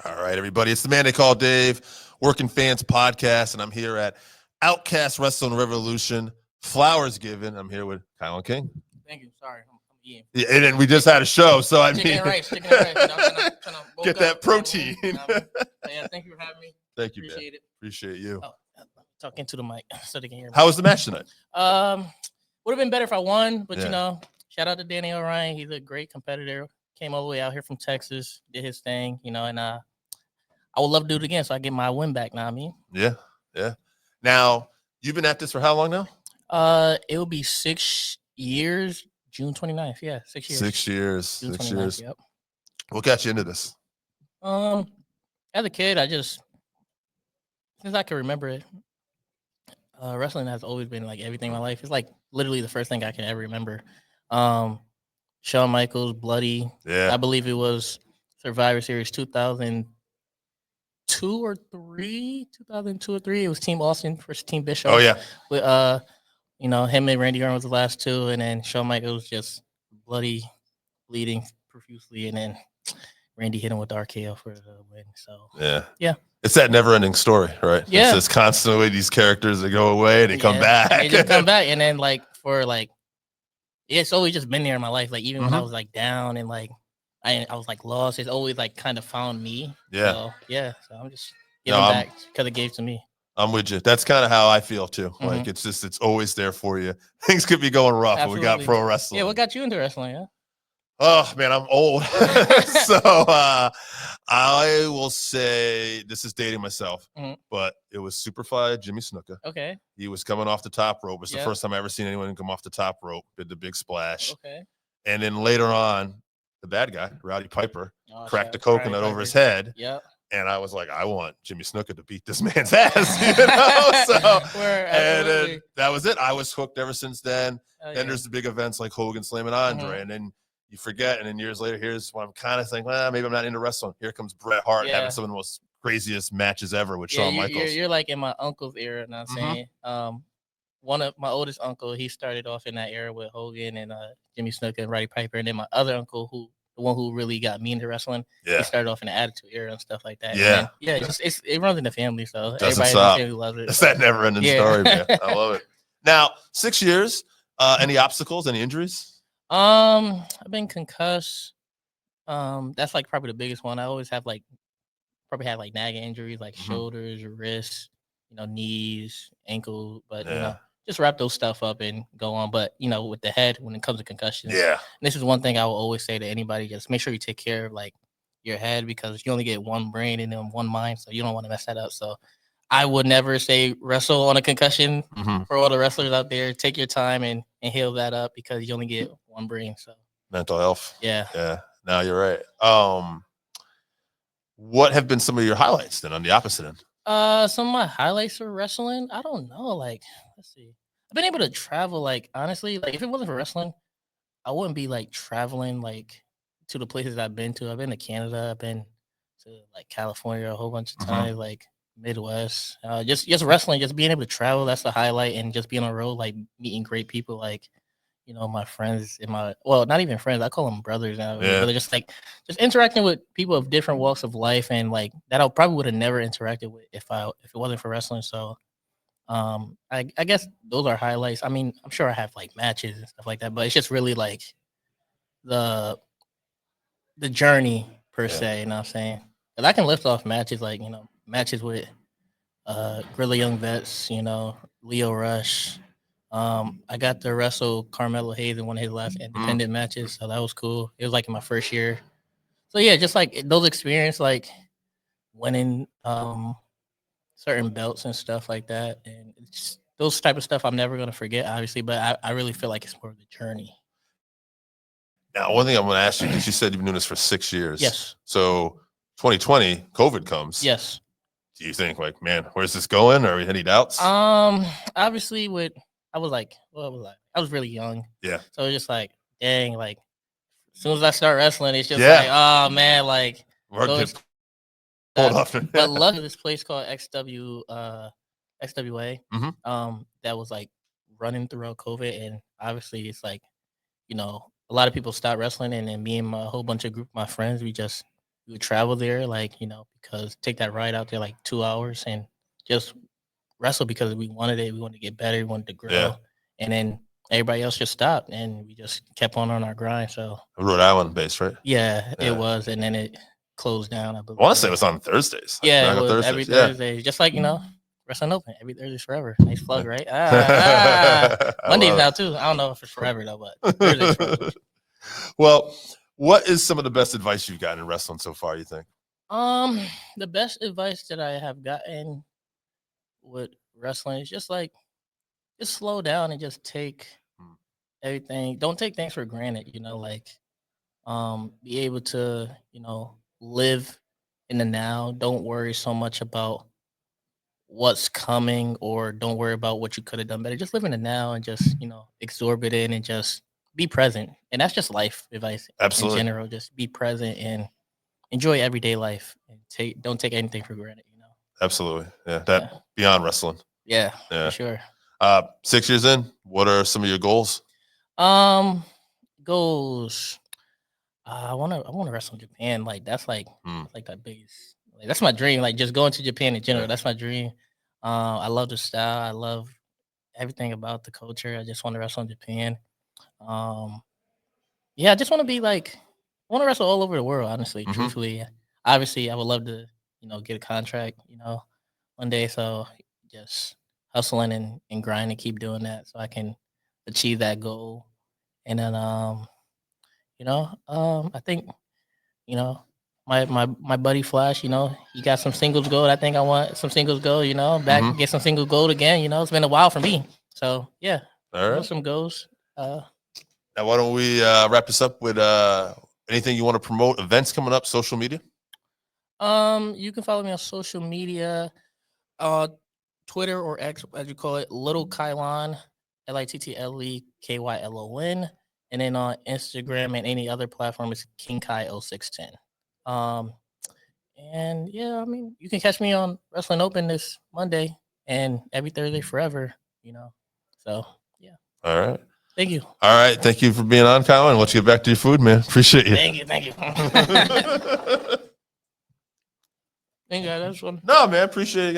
All right, everybody. It's the man they call Dave, Working Fans Podcast, and I'm here at Outcast Wrestling Revolution. Flowers given. I'm here with Kylon King. Thank you. Sorry, I'm eating. Yeah, and then we just had a show, so I Chicken mean, and rice. You know, trying to get that protein. Yeah, thank you for having me. Thank you, Appreciate it. Appreciate you. Oh, talking to the mic so they can hear me. How was the match tonight? Would have been better if I won, but Yeah. Shout out to Danny O'Ryan. He's a great competitor. Came all the way out here from Texas, did his thing, and I would love to do it again, so I get my win back now. I mean, yeah. Now you've been at this for how long now? It will be 6 years, June 29th. Yeah, 6 years. 6 years. June 6 29th, years. Yep. What got you into this? As a kid, since I can remember it, wrestling has always been like everything in my life. It's like literally the first thing I can ever remember. Shawn Michaels, Bloody. Yeah. I believe it was Survivor Series 2002 or 3. It was Team Austin versus Team Bischoff. Oh yeah. With him and Randy Orton was the last two, and then Shawn Michaels just bloody, bleeding profusely, and then Randy hit him with the RKO for the win. So yeah. It's that never-ending story, right? Yeah. It's just constantly these characters that go away and they come back. They just come back, and then it's always just been there in my life. Like even when I was like down and like I was like lost, it's always like kind of found me. Yeah. So I'm just giving back because it gave to me. I'm with you. That's kind of how I feel too. Like it's always there for you. Things could be going rough, but we got pro wrestling. Yeah, what got you into wrestling? Yeah. Oh man, I'm old. So I will say this is dating myself, but it was Superfly Jimmy Snuka. Okay. He was coming off the top rope. It's the first time I ever seen anyone come off the top rope, did the big splash. Okay. And then later on, the bad guy, Rowdy Piper, cracked the coconut over his head. Yep. And I was like, I want Jimmy Snuka to beat this man's ass, you know? So, and then that was it. I was hooked ever since then. Then there's the big events like Hogan slamming Andre, and then you forget. And then years later, here's what I'm kind of thinking, well, maybe I'm not into wrestling. Here comes Bret Hart having some of the most craziest matches ever with Shawn Michaels. You're like in my uncle's era, and I'm saying. One of my oldest uncle, he started off in that era with Hogan and Jimmy Snuka and Roddy Piper, and then my other uncle, the one who really got me into wrestling, he started off in the Attitude Era and stuff like that. Yeah, it runs in the family, so doesn't everybody stop. in the family loves it. It's that never-ending story, man. I love it. Now, 6 years. Any obstacles? Any injuries? I've been concussed. That's like probably the biggest one. I always have probably had like nagging injuries, like shoulders, wrists, knees, ankle, but just wrap those stuff up and go on. But with the head, when it comes to concussions, this is one thing I will always say to anybody: just make sure you take care of like your head, because you only get one brain and then one mind, so you don't want to mess that up. So I would never say wrestle on a concussion. For all the wrestlers out there, take your time and heal that up, because you only get one brain. So mental health. Yeah. No, you're right. What have been some of your highlights then on the opposite end? Some of my highlights for wrestling, I don't know. Like, let's see. I've been able to travel, like, honestly, like, if it wasn't for wrestling, I wouldn't be, like, traveling, like, to the places I've been to. I've been to Canada. I've been to, like, California a whole bunch of times, like, Midwest. Just wrestling, just being able to travel, that's the highlight, and just being on the road, like, meeting great people, like, my friends not even friends. I call them brothers now. But they're just interacting with people of different walks of life, and like that I probably would have never interacted with if it wasn't for wrestling. So, I guess those are highlights. I mean, I'm sure I have like matches and stuff like that, but it's just really like the journey per se. You know what I'm saying? Because I can lift off matches like matches with Gorilla Young Vets. Leo Rush. I got to wrestle Carmelo Hayes in one of his last independent matches, so that was cool. It was like in my first year. So yeah, just like those experiences, like winning certain belts and stuff like that, and it's those type of stuff I'm never gonna forget, obviously. But I really feel like it's more of the journey. Now, one thing I'm going to ask you, because you said you've been doing this for 6 years. Yes. So 2020, COVID comes. Yes. Do you think like, man, where's this going? Or any doubts? Obviously I was like, what was I was really young. Yeah. So it's just like, dang, like as soon as I start wrestling, it's just like, oh man, like hold up. But luckily this place called XWA, that was like running throughout COVID, and obviously it's like, a lot of people stopped wrestling, and then me and my whole bunch of my friends, we we would travel there, like, because take that ride out there like 2 hours and just wrestle because we wanted it. We wanted to get better. We wanted to grow. Yeah. And then everybody else just stopped and we just kept on our grind. So Rhode Island based, right? yeah, it was. And then it closed down, I I believe. want to say it was on Thursdays. Yeah, Back it on was Thursdays. every Thursday. Just like, Wrestling Open, every Thursday's forever. Nice plug, right? Mondays now too. I don't know if it's forever though, but Thursday's forever. Well, what is some of the best advice you've gotten in wrestling so far, you think? The best advice that I have gotten with wrestling is just slow down and just take everything. Don't take things for granted, be able to, live in the now. Don't worry so much about what's coming or don't worry about what you could have done better. Just live in the now and just, absorb it in and just be present. And that's just life advice. Absolutely. In general. Just be present and enjoy everyday life and don't take anything for granted, Absolutely. Yeah. Beyond wrestling. Yeah, for sure. 6 years in, what are some of your goals? Goals. I wanna wrestle in Japan. Like that's like that biggest. Like, that's my dream. Like just going to Japan in general. That's my dream. I love the style. I love everything about the culture. I just want to wrestle in Japan. I just want to be like I want to wrestle all over the world. Honestly, truthfully, obviously, I would love to get a contract. One day. So just hustling and grinding, keep doing that so I can achieve that goal. And then I think, my buddy Flash, he got some singles gold. I think I want some singles gold, back get some singles gold again. It's been a while for me. So yeah. All right. Some goals. Now why don't we wrap this up with anything you want to promote, events coming up, social media? You can follow me on social media, Twitter or X, as you call it, Little Kylon, LITTLEKYLON, and then on Instagram and any other platform is King Kai 0610. And yeah, I mean, you can catch me on Wrestling Open this Monday and every Thursday forever. So yeah. All right. Thank you. All right. Thank you for being on, Kyle. And let's get back to your food, man. Appreciate you. Thank you. Thank you. Thank you. That's one. No, man. Appreciate it again.